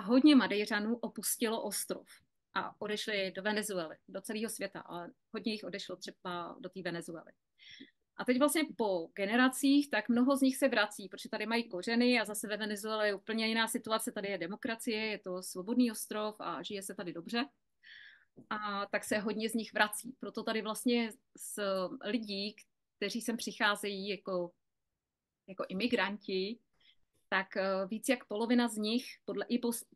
hodně Madejřanů opustilo ostrov a odešli do Venezuely, do celého světa, ale hodně jich odešlo třeba do té Venezuely. A teď vlastně po generacích, tak mnoho z nich se vrací, protože tady mají kořeny a zase ve Venezuele je úplně jiná situace, tady je demokracie, je to svobodný ostrov a žije se tady dobře. A tak se hodně z nich vrací. Proto tady vlastně z lidí, kteří sem přicházejí jako imigranti, tak víc jak polovina z nich,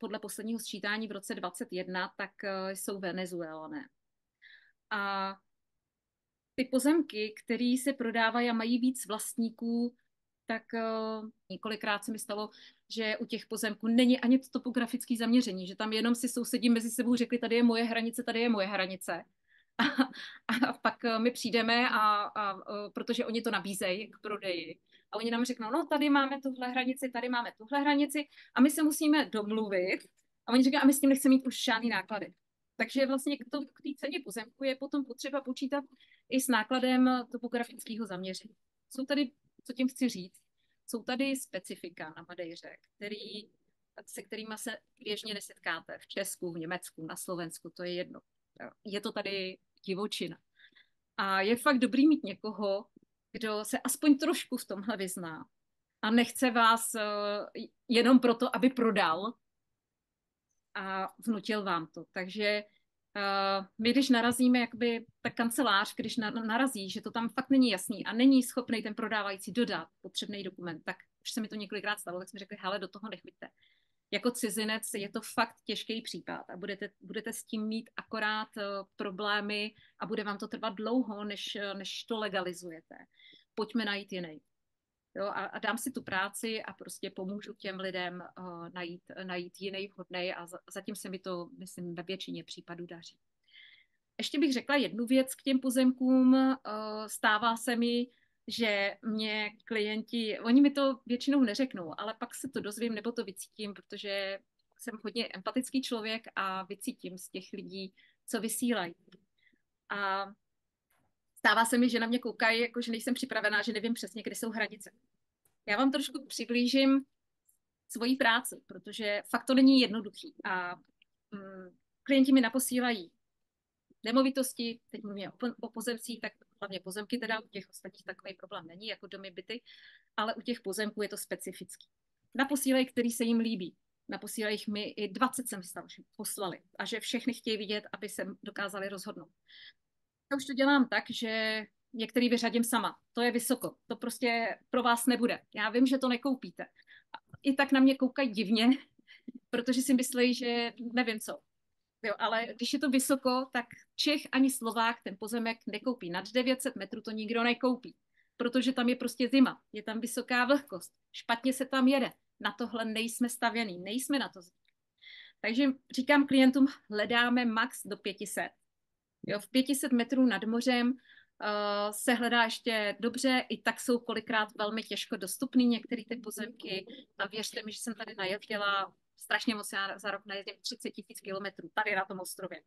podle posledního sčítání v roce 2021, tak jsou Venezuelané. A ty pozemky, které se prodávají a mají víc vlastníků, tak několikrát se mi stalo, že u těch pozemků není ani to topografické zaměření, že tam jenom si sousedí mezi sebou řekli, tady je moje hranice, tady je moje hranice. A pak my přijdeme protože oni to nabízejí k prodeji. A oni nám řeknou, no tady máme tuhle hranici, tady máme tuhle hranici a my se musíme domluvit. A oni říkají, a my s tím nechceme mít už žádný náklady. Takže vlastně k té ceně pozemku je potom potřeba počítat i s nákladem topografického zaměření. Jsou tady, co tím chci říct, jsou tady specifika na Madejře, se kterými se běžně nesetkáte v Česku, v Německu, na Slovensku, to je jedno. Je to tady divočina. A je fakt dobrý mít někoho, kdo se aspoň trošku v tomhle vyzná a nechce vás jenom proto, aby prodal a vnutil vám to. Takže my, když narazíme, jakoby ta kancelář, když narazí, že to tam fakt není jasný a není schopný ten prodávající dodat potřebný dokument, tak už se mi to několikrát stalo, tak jsme řekli, hele, do toho nechoďte. Jako cizinec je to fakt těžký případ a budete s tím mít akorát problémy a bude vám to trvat dlouho, než to legalizujete. Pojďme najít jiný. Jo, a dám si tu práci a prostě pomůžu těm lidem najít jiný vhodný a zatím se mi to, myslím, ve většině případů daří. Ještě bych řekla jednu věc k těm pozemkům. Stává se mi, že mě klienti, oni mi to většinou neřeknou, ale pak se to dozvím nebo to vycítím, protože jsem hodně empatický člověk a vycítím z těch lidí, co vysílají. A stává se mi, že na mě koukají, jako že nejsem připravená, že nevím přesně, kde jsou hranice. Já vám trošku přiblížím svoji práci, protože fakt to není jednoduchý. A klienti mi naposílají nemovitosti, teď mluvím o pozemcích, tak hlavně pozemky, teda u těch ostatních takový problém není, jako domy, byty, ale u těch pozemků je to specifický. Naposílají, který se jim líbí. Naposílají jich mi i 20 jsem stalo, že poslali a že všechny chtějí vidět, aby se dokázali rozhodnout. Já už to dělám tak, že některý vyřadím sama. To je vysoko. To prostě pro vás nebude. Já vím, že to nekoupíte. I tak na mě koukají divně, protože si myslí, že nevím co. Jo, ale když je to vysoko, tak Čech ani Slovák ten pozemek nekoupí. Nad 900 metrů to nikdo nekoupí, protože tam je prostě zima, je tam vysoká vlhkost, špatně se tam jede. Na tohle nejsme stavěný, nejsme na to. Takže říkám klientům, hledáme max do 500. Jo, v 500 metrů nad mořem se hledá ještě dobře, i tak jsou kolikrát velmi těžko dostupný některé ty pozemky. A věřte mi, že jsem tady najezdila strašně moc, já za rok najezdím 30 000 kilometrů tady na tom ostrově.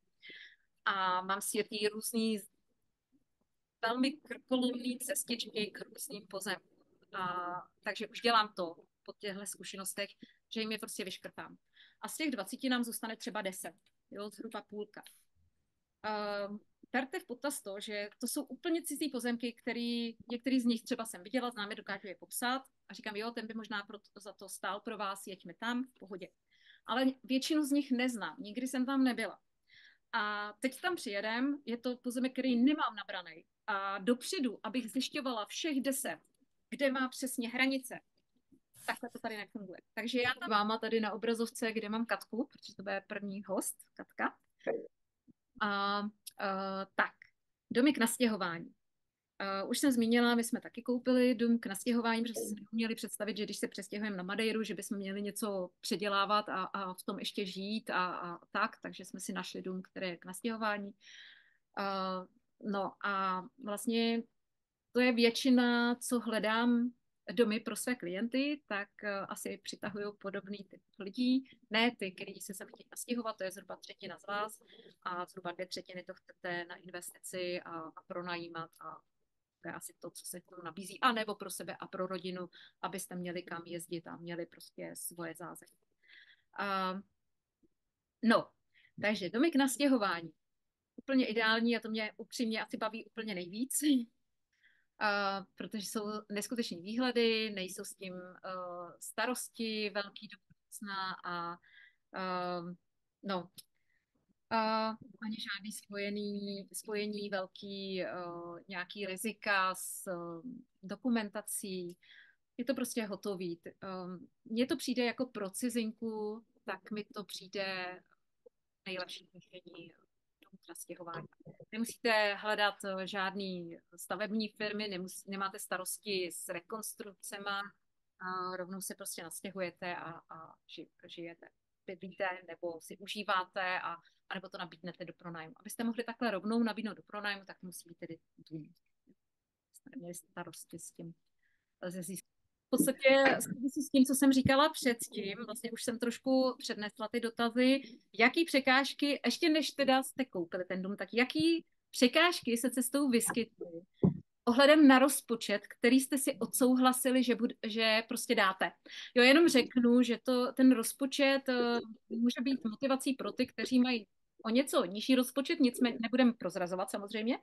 A mám sjetý různý velmi krkolomný cestičky k různým pozemkům. Takže už dělám to po těchto zkušenostech, že jim je prostě vyškrtám. A z těch 20 nám zůstane třeba 10, jo, zhruba půlka. Berte v potaz to, že to jsou úplně cizí pozemky, některý z nich třeba jsem viděla, známe, dokážu je popsat a říkám, jo, ten by možná za to stál pro vás, jeďme tam, v pohodě. Ale většinu z nich neznám, nikdy jsem tam nebyla. A teď tam přijedem, je to pozemek, který nemám nabraný. A dopředu, abych zjišťovala všech 10, kde má přesně hranice, takhle to tady nefunguje. Takže já tam váma tady na obrazovce, kde mám Katku, protože to bude první host, Katka. Tak, domy k nastěhování. Už jsem zmínila, my jsme taky koupili dům k nastěhování, protože jsme měli představit, že když se přestěhujeme na Madeiru, že bychom měli něco předělávat a v tom ještě žít a tak, takže jsme si našli dům, který je k nastěhování. No a vlastně to je většina, co hledám domy pro své klienty, tak asi přitahují podobný typ lidí. Ne ty, kteří se sem chtějí nastěhovat, to je zhruba třetina z vás a zhruba 2/3 to chcete na investici a pronajímat a to je asi to, co se tomu nabízí. A nebo pro sebe a pro rodinu, abyste měli kam jezdit a měli prostě svoje zázemí. No, takže domy k nastěhování. Úplně ideální a to mě upřímně asi baví úplně nejvíc, protože jsou neskutečné výhledy, nejsou s tím starosti velký do budoucna a no, ani žádný spojení velký nějaký rizika s dokumentací. Je to prostě hotový. Mně to přijde jako pro cizinku, tak mi to přijde nejlepší řešení na stěhování. Nemusíte hledat žádný stavební firmy, nemáte starosti s rekonstrukcema, a rovnou se prostě nastěhujete a žijete. Bydlíte nebo si užíváte a nebo to nabídnete do pronájmu. Abyste mohli takhle rovnou nabídnout do pronájmu, tak musí být tedy dům. Jste neměli starosti s tím. V podstatě souvisí s tím, co jsem říkala předtím, vlastně už jsem trošku přednesla ty dotazy, jaký překážky, ještě než teda jste koupili ten dům, tak jaký překážky se cestou vyskytly ohledem na rozpočet, který jste si odsouhlasili, že prostě dáte. Jo, jenom řeknu, že ten rozpočet může být motivací pro ty, kteří mají o něco nižší rozpočet, nicméně nebudeme prozrazovat samozřejmě,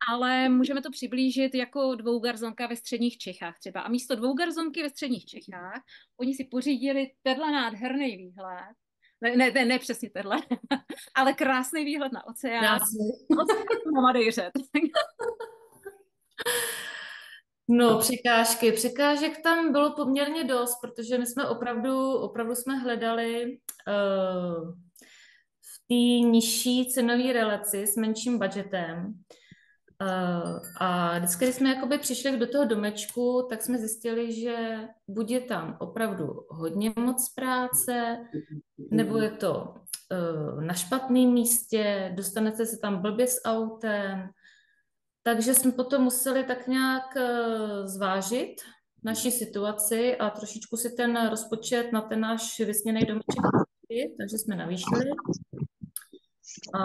ale můžeme to přiblížit jako dvougarzonka ve středních Čechách třeba. A místo dvougarzonky ve středních Čechách oni si pořídili tenhle nádherný výhled, ne přesně tenhle, ale krásný výhled na oceán. Oceán na Madejře. No, překážek tam bylo poměrně dost, protože my jsme opravdu jsme hledali v té nižší cenové relaci s menším budgetem. A vždycky, když jsme jakoby přišli do toho domečku, tak jsme zjistili, že buď je tam opravdu hodně moc práce, nebo je to na špatném místě, dostanete se tam blbě s autem. Takže jsme potom museli tak nějak zvážit naši situaci a trošičku si ten rozpočet na ten náš vysněný domeček navýšit, takže jsme navýšili a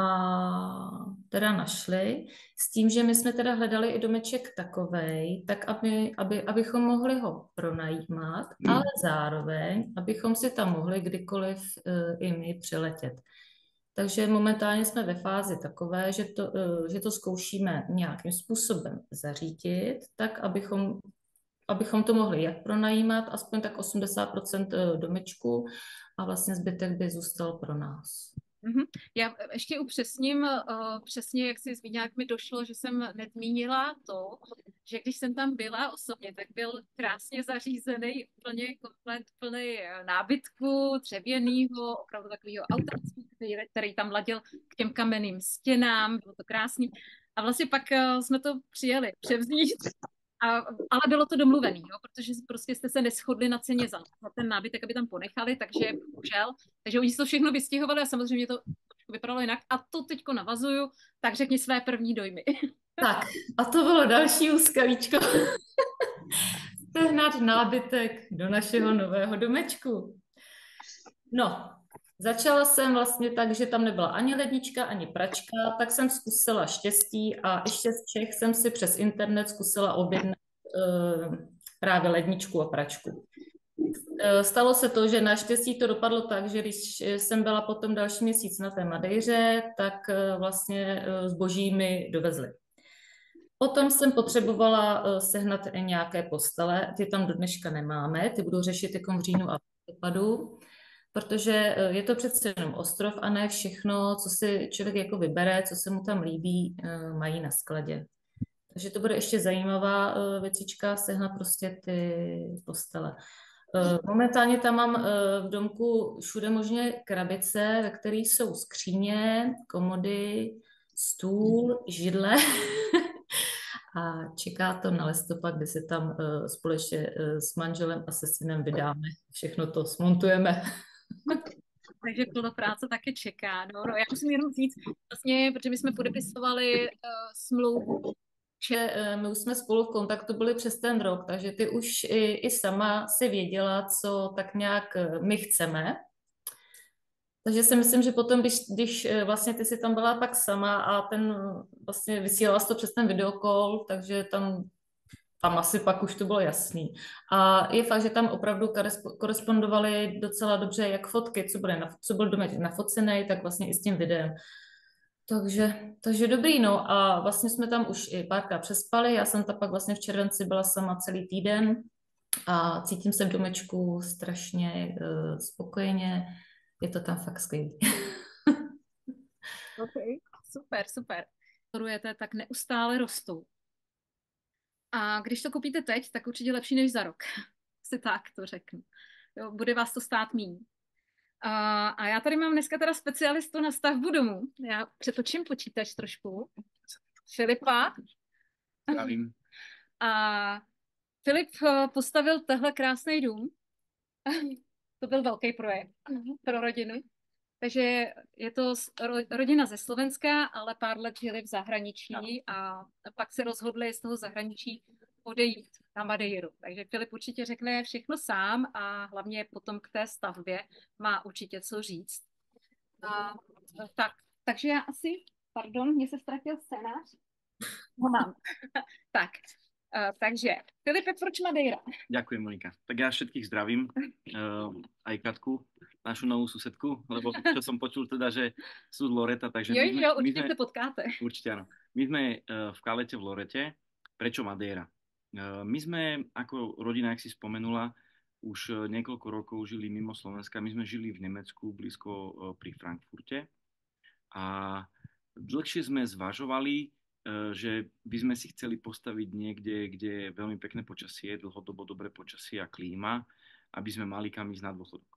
teda našli s tím, že my jsme teda hledali i domeček takovej, tak abychom mohli ho pronajímat, ale zároveň, abychom si tam mohli kdykoliv i my přiletět. Takže momentálně jsme ve fázi takové, že to zkoušíme nějakým způsobem zařídit, tak abychom to mohli jak pronajímat, aspoň tak 80% domečku a vlastně zbytek by zůstal pro nás. Já ještě upřesním, přesně jak jsi zmínila, jak mi došlo, že jsem nezmínila to, že když jsem tam byla osobně, tak byl krásně zařízený, úplně komplet plný nábytku, dřevěnýho, opravdu takového automatu, který tam ladil k těm kamenným stěnám, bylo to krásný. A vlastně pak jsme to přijeli převzít, ale bylo to domluvený, jo, protože prostě jste se neshodli na ceně za ten nábytek, aby tam ponechali, takže bohužel. Takže oni si to všechno vystěhovali a samozřejmě to vypadalo jinak. A to teďko navazuju, tak řekni své první dojmy. Tak, a to bylo další úskalíčko. Sehnat nábytek do našeho nového domečku. No, začala jsem vlastně tak, že tam nebyla ani lednička, ani pračka, tak jsem zkusila štěstí a ještě z Čech jsem si přes internet zkusila objednat právě ledničku a pračku. Stalo se to, že naštěstí to dopadlo tak, že když jsem byla potom další měsíc na té Madejře, tak vlastně zboží mi dovezli. Potom jsem potřebovala sehnat nějaké postele, ty tam do dneška nemáme, ty budu řešit jako v říjnu a listopadu, protože je to přece jenom ostrov a ne všechno, co si člověk jako vybere, co se mu tam líbí, mají na skladě. Takže to bude ještě zajímavá věcička, sehnat prostě ty postele. Momentálně tam mám v domku všude možně krabice, ve kterých jsou skříně, komody, stůl, židle a čeká to na listopad, kdy se tam společně s manželem a se synem vydáme. Všechno to smontujeme. Takže plno práce taky čeká. No, já musím jenom říct, vlastně, protože my jsme podepisovali smlouvu, že my už jsme spolu v kontaktu byli přes ten rok, takže ty už i sama si věděla, co tak nějak my chceme. Takže si myslím, že potom, když vlastně ty si tam byla pak sama a ten vlastně vysílala to přes ten videokol, takže tam tam asi pak už to bylo jasný. A je fakt, že tam opravdu korespondovaly docela dobře jak fotky, co byl domek nafocený, tak vlastně i s tím videem. Takže dobrý, no a vlastně jsme tam už i párkrát přespali, já jsem tam pak vlastně v červenci byla sama celý týden a cítím se v domečku strašně spokojeně, je to tam fakt skvělý. OK, super, super. Pozorujete, tak neustále rostou. A když to koupíte teď, tak určitě lepší než za rok. Si tak to řeknu. Jo, bude vás to stát míň. A já tady mám dneska teda specialistu na stavbu domu. Já přetočím počítač trošku. Filipa. Zdravím. A Filip postavil tehle krásný dům. To byl velký projekt pro rodinu. Takže je to rodina ze Slovenska, ale pár let žili v zahraničí a pak se rozhodli z toho zahraničí odejít na Madeiru. Takže Filip určitě řekne všechno sám a hlavně potom k té stavbě má určitě co říct. Takže já asi, pardon, mě se ztratil scénář. Ho mám. Tak, takže Filipe, proč Madeira? Ďakujem, Monika. Tak ja všetkých zdravím, aj Katku, našu novú susedku, lebo čo som počul teda, že sú z Loreta, takže jo, určite sa potkáte. Určite áno. My sme v Kalete v Lorete. Prečo Madeira? My sme, ako rodina, jak si spomenula, už niekoľko rokov žili mimo Slovenska. My sme žili v Nemecku, blízko pri Frankfurte. A dlhšie sme zvažovali, že by sme si chceli postaviť niekde, kde je veľmi pekné počasie, dlhodobo dobré počasie a klíma, aby sme mali kam ísť na dôchodok.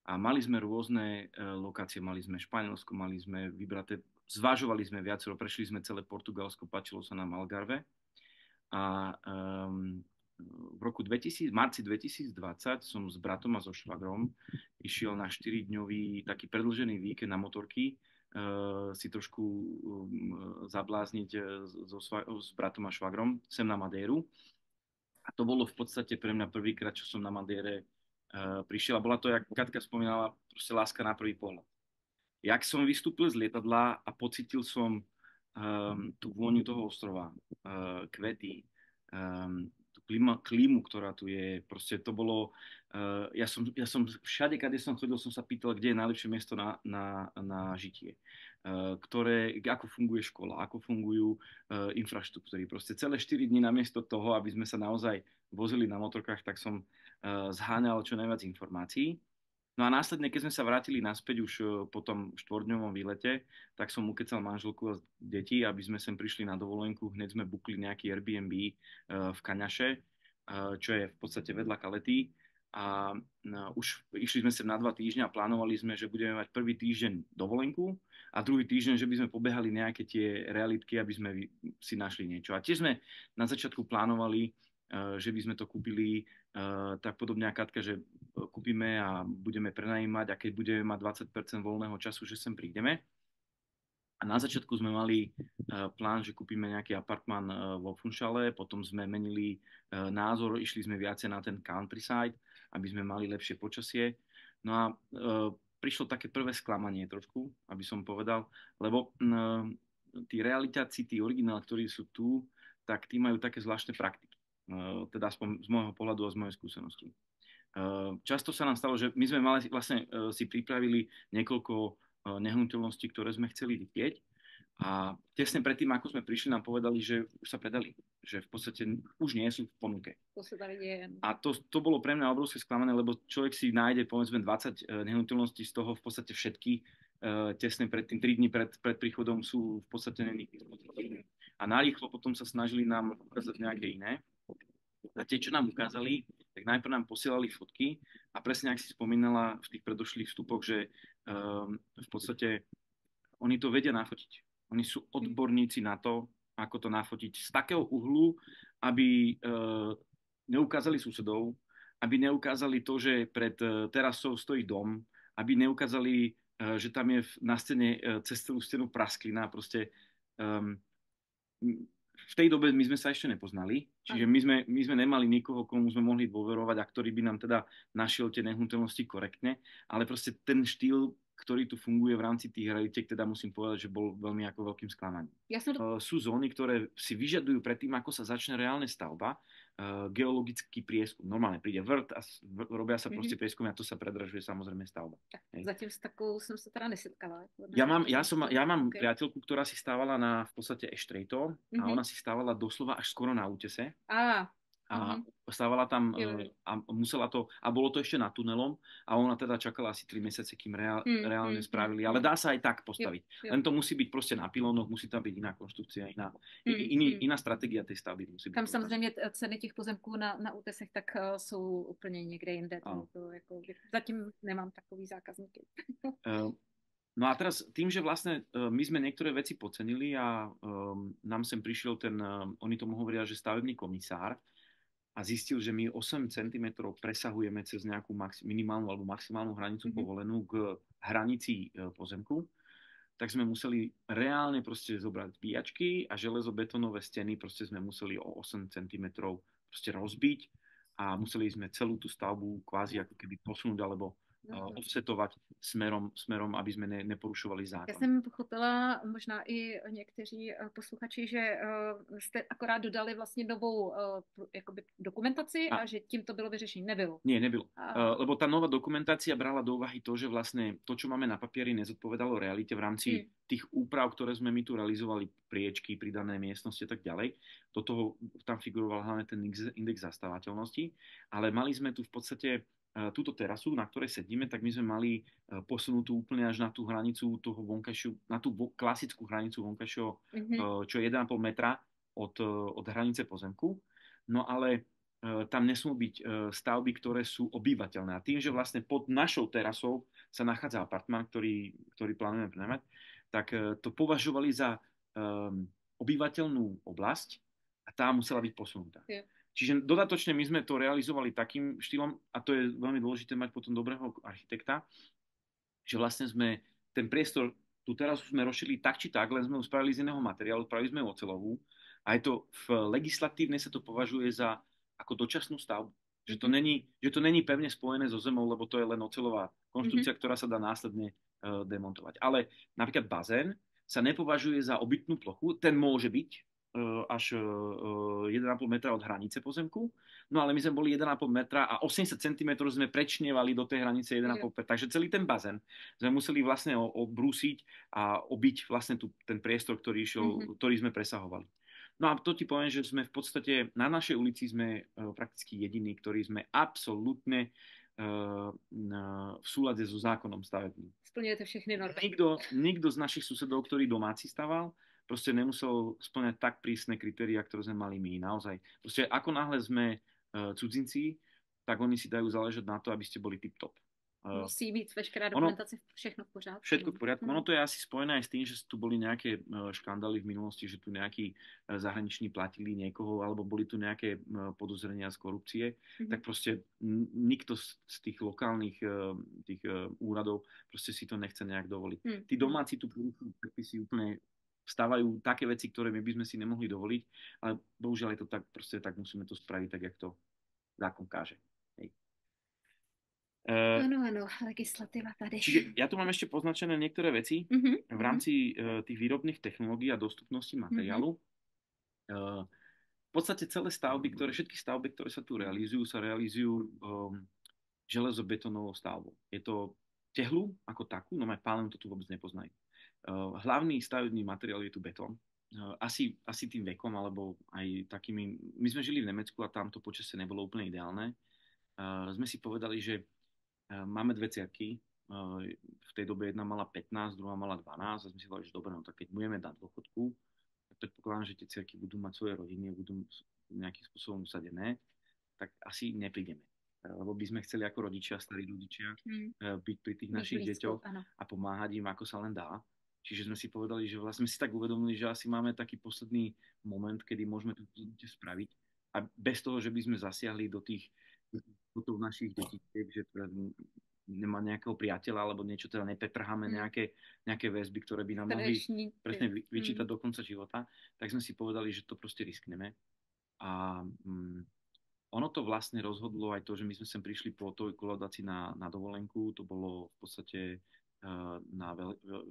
A mali sme rôzne lokácie, mali sme Španielsko, mali sme vybraté, zvažovali sme viacero, prešli sme celé Portugalsko, páčilo sa nám Algarve. A v marci 2020 som s bratom a so švagrom išiel na 4-dňový taký predĺžený víkend na motorky, si trošku zablázniť s bratom a švagrom sem na Madeiru. A to bolo v podstate pre mňa prvýkrát, čo som na Madeire prišiel. A bola to, jak Katka spomínala, proste láska na prvý pohľad. Jak som vystúpil z lietadla a pocítil som tú vôňu toho ostrova, kvety, tú klímu, ktorá tu je, proste to bolo, ja som všade, kade som chodil, som sa pýtal, kde je najlepšie miesto na žitie, ako funguje škola, ako fungujú infraštruktúry. Proste celé 4 dní namiesto toho, aby sme sa naozaj vozili na motorkách, tak som zháňal čo najviac informácií. No a následne, keď sme sa vrátili naspäť už po tom 4-dňovom výlete, tak som ukecal manželku a deti, aby sme sem prišli na dovolenku. Hneď sme bukli nejaký Airbnb v Kaňaše, čo je v podstate vedľa Kalety. A už išli sme sem na 2 týždne a plánovali sme, že budeme mať prvý týždeň dovolenku a druhý týždeň, že by sme pobehali nejaké tie realitky, aby sme si našli niečo. A tiež sme na začiatku plánovali, že by sme to kúpili tak podobne ako Katka, že kúpime a budeme prenajímať a keď budeme mať 20% voľného času, že sem prídeme. A na začiatku sme mali plán, že kúpime nejaký apartmán vo Funchale, potom sme menili názor, išli sme viacej na ten countryside, aby sme mali lepšie počasie. No a prišlo také prvé sklamanie trošku, aby som povedal, lebo tí realitáci, tí originál, ktorí sú tu, tak tí majú také zvláštne praktiky. Teda aspoň z môjho pohľadu a z mojej skúsenosti. Často sa nám stalo, že my sme vlastne si pripravili niekoľko nehnuteľností, ktoré sme chceli vidieť a tesne predtým, ako sme prišli, nám povedali, že už sa predali, že v podstate už nie sú v ponuke. To sa tady deje. A to bolo pre mňa obrovské sklamanie, lebo človek si nájde povedzme 20 nehnuteľností, z toho v podstate všetky tesne predtým, 3 dní pred príchodom sú v podstate nenikdy. A narýchlo potom sa snažili nám ukázať nejaké iné. A tie, čo nám ukázali, tak najprv nám posielali fotky a presne, ak si spomínala v tých predošlých vstupoch, že v podstate oni to vedia nafotiť. Oni sú odborníci na to, ako to nafotiť z takého uhlu, aby neukázali susedov, aby neukázali to, že pred terasou stojí dom, aby neukázali, že tam je na scéne cez celú stenu prasklina. Proste v tej dobe my sme sa ešte nepoznali, čiže my sme nemali nikoho, komu sme mohli dôverovať a ktorý by nám teda našiel tie nehnuteľnosti korektne, ale proste ten štýl, ktorý tu funguje v rámci tých realitiek, teda musím povedať, že bol veľmi ako veľkým sklamaním. Sú zóny, ktoré si vyžadujú predtým, ako sa začne reálne stavba, geologický prieskum. Normálne príde vrt a robia sa proste prieskumy a to sa predražuje samozrejme stavba. Zatím s takou som sa teda nesetkala. Ja mám priateľku, ktorá si stávala v podstate Eštrejto a ona si stávala doslova až skoro na útese. A stávala tam a musela to, a bolo to ešte nad tunelom a ona teda čakala asi 3 mesiace, kým reálne spravili, ale dá sa aj tak postaviť. Len to musí byť proste na pilónoch, musí tam byť iná konštrukcia, iná stratégia tej stavby musí byť. Tam samozřejmě ceny těch pozemků na útesech tak jsou úplně někde jinde. Zatím nemám takový zákazníky. No a teraz tým, že vlastne my sme niektoré veci podcenili a nám sem prišiel oni tomu hovoria, že stavebný komisár, a zistil, že my 8 cm presahujeme cez nejakú minimálnu alebo maximálnu hranicu povolenú k hranici pozemku, tak sme museli reálne proste zobrať bíjačky a železobetonové steny proste sme museli o 8 cm proste rozbiť a museli sme celú tú stavbu kvázi ako keby posunúť alebo offsetovať smerom, aby jsme neporušovali zákon. Já jsem pochopila, možná i někteří posluchači, že jste akorát dodali vlastně novou jakoby dokumentaci a že tím to bylo vyřešení. Nebylo. Nie, nebylo. Lebo tá nová dokumentácia brala do úvahy to, že vlastne to, čo máme na papieri, nezodpovedalo realite v rámci tých úprav, ktoré sme my tu realizovali, priečky, pridané miestnosti a tak ďalej. Do toho tam figuroval hlavne ten index zastávateľnosti, ale mali sme tu v podstate túto terasu, na ktorej sedíme, tak my sme mali posunutú úplne až na tú hranicu toho vonkajšiu, na tú klasickú hranicu vonkajšieho, čo je 1,5 metra od hranice pozemku. No ale tam nesmú byť stavby, ktoré sú obývateľné. A tým, že vlastne pod našou terasou sa nachádza apartmán, ktorý plánujeme prenajmať, tak to považovali za obývateľnú oblasť a tá musela byť posunutá. Yeah. Čiže dodatočne my sme to realizovali takým štýlom, a to je veľmi dôležité mať potom dobrého architekta, že vlastne sme ten priestor, tú terasu sme rozšili tak či tak, len sme ju spravili z iného materiálu, spravili sme ju oceľovú a je to legislatívne sa to považuje za ako dočasnú stavbu. Že to není pevne spojené so zemou, lebo to je len oceľová konštrukcia, ktorá sa dá následne demontovať. Ale napríklad bazén sa nepovažuje za obytnú plochu, ten môže byť až 1,5 metra od hranice pozemku, no ale my sme boli 1,5 metra a 80 cm sme prečnievali do tej hranice 1,5 metra, takže celý ten bazén sme museli vlastne obrúsiť a obiť vlastne ten priestor, ktorý sme presahovali. No a to ti poviem, že sme v podstate na našej ulici sme prakticky jediní, ktorí sme absolútne v súlade so zákonom stavebným. Splňujete všechny normy. Nikto z našich susedov, ktorý domáci staval, proste nemusel splňať tak prísne kritériá, ktoré sme mali my. Naozaj. Proste ako náhle sme cudzinci, tak oni si dajú záležať na to, aby ste boli tip-top. Musí být veškerá dokumentace, všechno v pořádku. Všetko v poriadku. Ono to je asi spojené aj s tým, že tu boli nejaké škandály v minulosti, že tu nejakí zahraniční platili niekoho, alebo boli tu nejaké podozrenia z korupcie, tak proste nikto z tých lokálnych tých úradov proste si to nechce nejak dovoliť. Tí domáci tu porušujú predpisy úplne stávajú také veci, ktoré my by sme si nemohli dovoliť, ale bohužiaľ je to tak, proste tak musíme to spraviť, tak jak to zákon káže. Hej. Áno, legislatíva tady. Čiže ja tu mám ešte poznačené niektoré veci v rámci tých výrobných technológií a dostupnosti materiálu. V podstate celé stavby, všetky stavby, ktoré sa tu realizujú železobetónovou stavbou. Je to tehlu ako takú, no aj pálen to tu vôbec nepoznajú. Hlavný stavebný materiál je tu betón. Asi tým vekom, alebo aj takými... My sme žili v Nemecku a tam to počasie nebolo úplne ideálne. Sme si povedali, že máme dve cerky. V tej dobe jedna mala 15, druhá mala 12 a sme si povedali, že dobre, no tak keď budeme dať dôchodku, tak predpokladám, že tie cerky budú mať svoje rodiny, budú nejakým spôsobom usadené, tak asi neprídeme. Lebo by sme chceli ako rodičia, starí rodičia, byť pri tých našich deťoch a pomáhať im, ako sa len dá. Čiže sme si povedali, že vlastne si tak uvedomili, že asi máme taký posledný moment, kedy môžeme to spraviť a bez toho, že by sme zasiahli do tých našich detičiek, že teda nemá nejakého priateľa alebo niečo, teda nepetrháme nejaké väzby, ktoré by nám mohli presne vyčítať do konca života, tak sme si povedali, že to proste riskneme. A ono to vlastne rozhodlo aj to, že my sme sem prišli po tej kolaudácii na dovolenku, to bolo v podstate na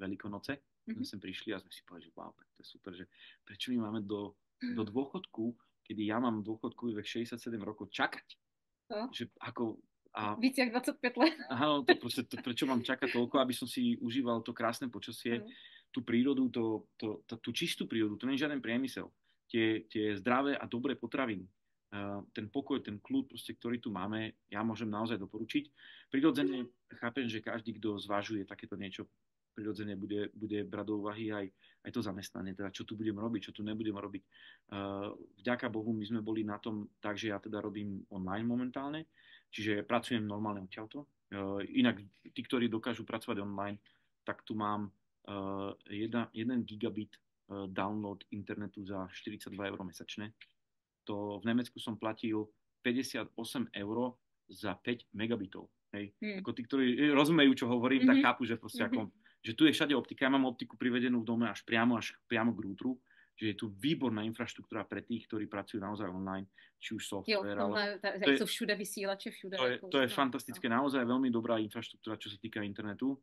Veľkonoce. Sme sem prišli a sme si povedali, že wow, tak to je super, že prečo my máme do dôchodku, kedy ja mám dôchodku vek 67 rokov, čakať. No. Že ako... Víc jak 25 let. Áno, prečo mám čakať toľko, aby som si užíval to krásne počasie, tú prírodu, tú čistú prírodu, to nie je žiaden priemysel. Tie zdravé a dobré potraviny, ten pokoj, ten kľud, proste, ktorý tu máme, ja môžem naozaj doporučiť. Prirodzene chápem, že každý, kto zvažuje takéto niečo, prirodzene bude brať do úvahy aj to zamestnanie, teda čo tu budem robiť, čo tu nebudem robiť. Vďaka Bohu, my sme boli na tom tak, že ja teda robím online momentálne, čiže pracujem normálne odtiaľto. Inak tí, ktorí dokážu pracovať online, tak tu mám 1 gigabit download internetu za 42 € mesačne. To v Nemecku som platil 58 € za 5 megabitov. Hej. Ako tí, ktorí rozumejú, čo hovorím, tak chápu, že proste že tu je všade optika. Ja mám optiku privedenú v dome až priamo k rútru, že je tu výborná infraštruktúra pre tých, ktorí pracujú naozaj online, či už software. Jo, to všude vysílače, všude. To je fantastické, naozaj veľmi dobrá infraštruktúra, čo sa týka internetu.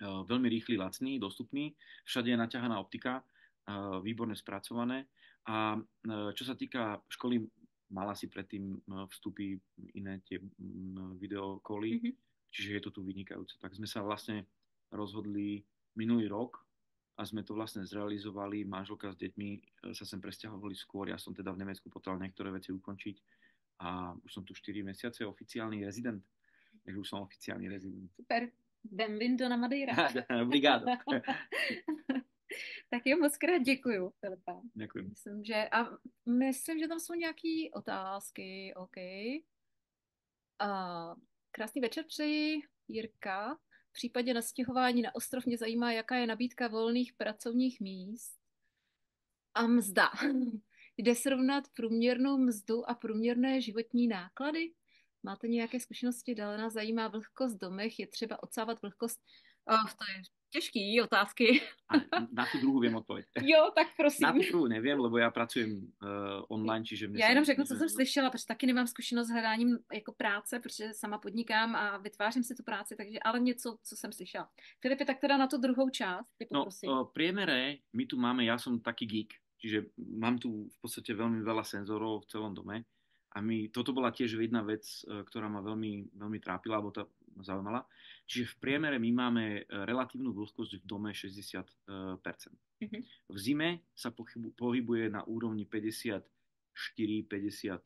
Veľmi rýchly, lacný, dostupný. Všade je naťahaná optika, výborne spracované. A čo sa týka školy, mala si predtým vstupy iné tie videokoly, čiže je to tu vynikajúce. Tak sme sa vlastne rozhodli minulý rok a sme to vlastne zrealizovali. Manželka s deťmi sa sem presťahovali skôr. Ja som teda v Nemecku potreboval niektoré veci ukončiť a už som tu 4 mesiace oficiálny rezident. Takže už som oficiálny rezident. Super. Benvindo na Madeira. Obrigado. Tak jo, moc krát děkuju, Filipa. Děkuji. Myslím, že tam jsou nějaké otázky. OK. Krásný večer přeji, Jirka. V případě nastěhování na ostrov mě zajímá, jaká je nabídka volných pracovních míst a mzda. Jde srovnat průměrnou mzdu a průměrné životní náklady? Máte nějaké zkušenosti? Dále nás zajímá vlhkost v domech. Je třeba odsávat vlhkost? To je těžký otázky. A na tú druhú viem odpovedať. Jo, tak prosím. Na tú druhú neviem, lebo ja pracujem online, čiže... Já jenom řeknu, co jsem slyšela, protože taky nemám zkušenost s hledáním jako práce, protože sama podnikám a vytvářím si tu práci, takže ale něco, co jsem slyšela. Filipe, tak teda na tu druhou část, tě poprosím. No, priemere, my tu máme, ja som taký geek, čiže mám tu v podstate veľmi veľa senzorov v celom dome a toto bola tiež jedna vec, ktorá ma veľmi, veľmi trápila, alebo tá zaujímala. Čiže v priemere my máme relatívnu vlhkosť v dome 60%. V zime sa pohybuje na úrovni 54-57%.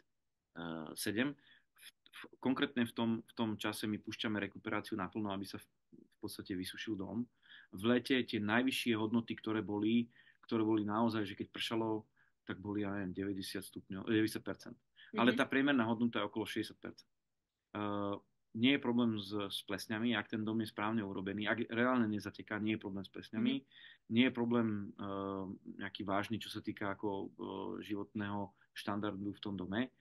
Konkrétne v tom čase my púšťame rekuperáciu naplno, aby sa v podstate vysušil dom. V lete tie najvyššie hodnoty, ktoré boli naozaj, že keď pršalo, tak boli, ja neviem, 90%. Ale tá priemerná hodnota je okolo 60%. Nie je problém s plesňami, ak ten dom je správne urobený, ak reálne nezateká, nie je problém s plesňami, nie je problém nejaký vážny, čo sa týka ako životného štandardu v tom dome.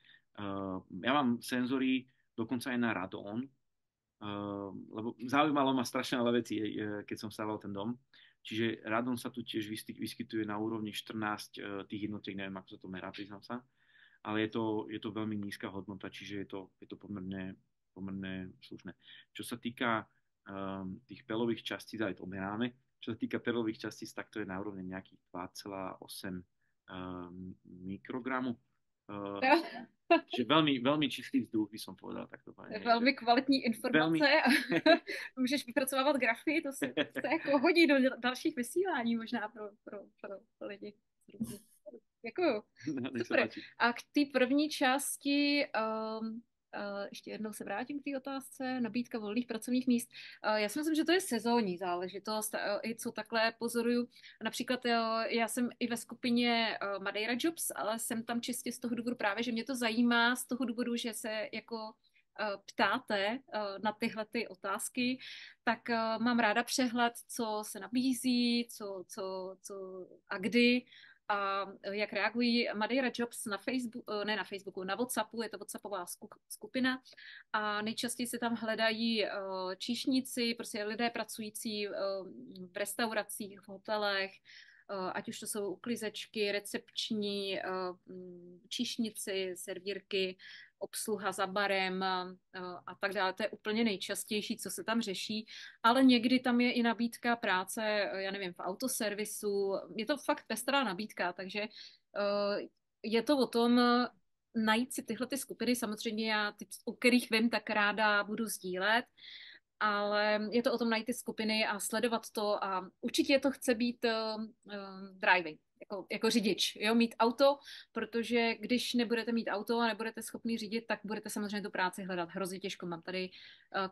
Ja mám senzory dokonca aj na radón, lebo zaujímalo ma strašne veľa vecí, keď som stával ten dom. Čiže radón sa tu tiež vyskytuje na úrovni 14 tých jednotiek, neviem, ako sa to merá, priznám sa, ale je to veľmi nízka hodnota, čiže je to pomerne slušné. Čo sa týka tých pelových častíc, aj to meráme, čo sa týka pelových častíc, tak to je na úrovni nejakých 2,8 mikrogramu. Čiže veľmi, veľmi čistý vzduch, by som povedal. Tak to velmi kvalitní informace. Můžeš vypracovávat grafy, to se jako hodí do dalších vysílání možná pro lidi. Děkuju. Super. A k té první části ještě jednou se vrátím k té otázce, nabídka volných pracovních míst. Já si myslím, že to je sezónní záležitost, i co takhle pozoruju. Například já jsem i ve skupině Madeira Jobs, ale jsem tam čistě z toho důvodu právě, že mě to zajímá z toho důvodu, že se jako ptáte na tyhle ty otázky, tak mám ráda přehled, co se nabízí, co a kdy. A jak reagují Madeira Jobs na Facebooku, na WhatsAppu, je to WhatsAppová skupina a nejčastěji se tam hledají číšníci, prostě lidé pracující v restauracích, v hotelech, ať už to jsou uklizečky, recepční, číšníci, servírky, obsluha za barem a tak dále. To je úplně nejčastější, co se tam řeší, ale někdy tam je i nabídka práce, já nevím, v autoservisu. Je to fakt pestrá nabídka, takže je to o tom najít si tyhle ty skupiny. Samozřejmě já ty, o kterých vím, tak ráda budu sdílet, ale je to o tom najít ty skupiny a sledovat to a určitě to chce být driving, jako řidič, jo, mít auto, protože když nebudete mít auto a nebudete schopný řídit, tak budete samozřejmě tu práci hledat hrozně těžko. Mám tady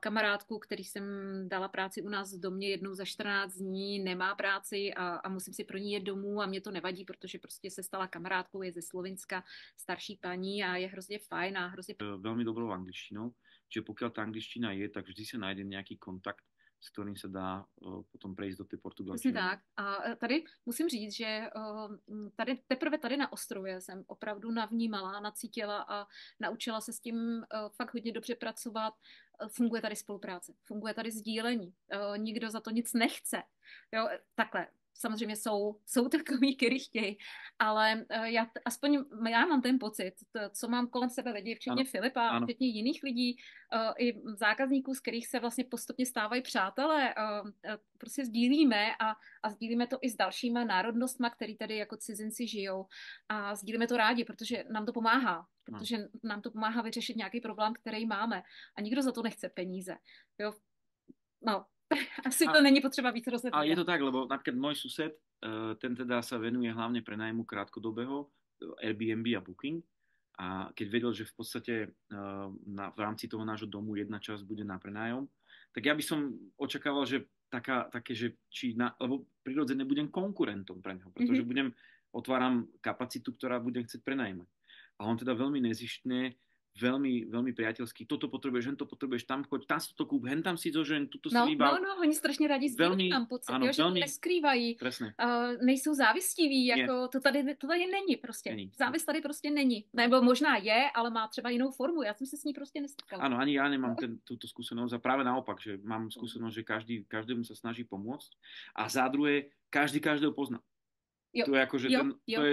kamarádku, který jsem dala práci u nás v domě jednou za 14 dní, nemá práci a musím si pro ní jet domů a mě to nevadí, protože prostě se stala kamarádkou, je ze Slovenska, starší paní a je hrozně fajn a hrozně... Veľmi dobrou angličtinou, čiže pokiaľ tá angličtina je, tak vždy sa nájde nejaký kontakt, s kterým se dá potom prejsť do té portugalštiny. Tak. A tady musím říct, že teprve tady na ostrově jsem opravdu navnímala, nacítila a naučila se s tím fakt hodně dobře pracovat. Funguje tady spolupráce, funguje tady sdílení. Nikdo za to nic nechce. Jo, takhle. Samozřejmě jsou takový, kteří chtějí, ale já mám ten pocit, co mám kolem sebe lidi, včetně Filipa, včetně jiných lidí, i zákazníků, z kterých se vlastně postupně stávají přátelé, prostě sdílíme a sdílíme to i s dalšíma národnostma, který tady jako cizinci žijou a sdílíme to rádi, protože nám to pomáhá, protože nám to pomáhá vyřešit nějaký problém, který máme a nikdo za to nechce peníze. Jo? No, asi to není potřeba víc rozhodnout. Ale je to tak, lebo napríklad môj sused, ten teda sa venuje hlavne prenájmu krátkodobého, Airbnb a Booking. A keď vedel, že v podstate v rámci toho nášho domu jedna časť bude na prenájom, tak ja by som očakával, že také, že lebo prirodzene budem konkurentom pre neho, pretože otváram kapacitu, ktorá budem chcieť prenajímať. A on teda veľmi nezištne, veľmi, veľmi priateľský. Toto potrebuješ, hen to potrebuješ, tam choď, tam si to kúp, hen tam si zožen, tuto si vybav. No, oni strašně rádi sdílí, mám pocit, ano, že to neskrývají. Nejsou závistiví, jako to tady není prostě. Závist tady prostě není. Nebo možná je, ale má třeba jinou formu. Já jsem se s ní prostě nestýkala. Ano, ani já nemám túto skúsenosť a práve naopak, že mám skúsenosť, že každému sa snaží pomôcť a za druhé, každého pozná. To je akože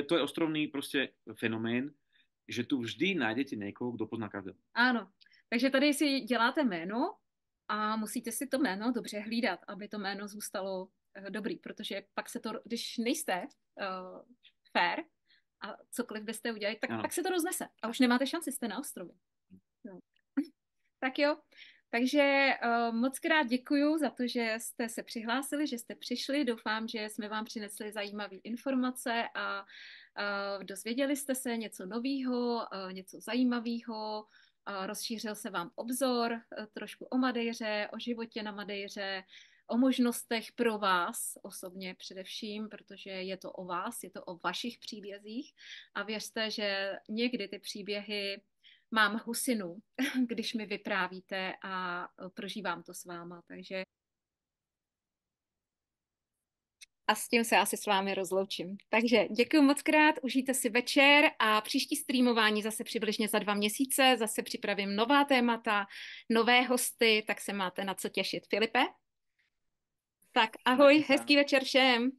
to je ostrovný prostě fenomén, že tu vždy najdete někoho, kdo pozná každého. Ano, takže tady si děláte jméno a musíte si to jméno dobře hlídat, aby to jméno zůstalo dobrý, protože pak se to, když nejste fair a cokoliv byste udělali, tak pak se to roznese a už nemáte šanci, jste na ostrově. No. Tak jo, takže moc krát děkuju za to, že jste se přihlásili, že jste přišli. Doufám, že jsme vám přinesli zajímavé informace a dozvěděli jste se něco nového, něco zajímavého, rozšířil se vám obzor trošku o Madeiře, o životě na Madeiře, o možnostech pro vás osobně především, protože je to o vás, je to o vašich příbězích a věřte, že někdy ty příběhy mám husinu, když mi vyprávíte a prožívám to s váma, takže a s tím se asi s vámi rozloučím. Takže děkuji moc krát, užijte si večer a příští streamování zase přibližně za 2 měsíce, zase připravím nová témata, nové hosty, tak se máte na co těšit. Filipe? Tak ahoj, hezký večer všem.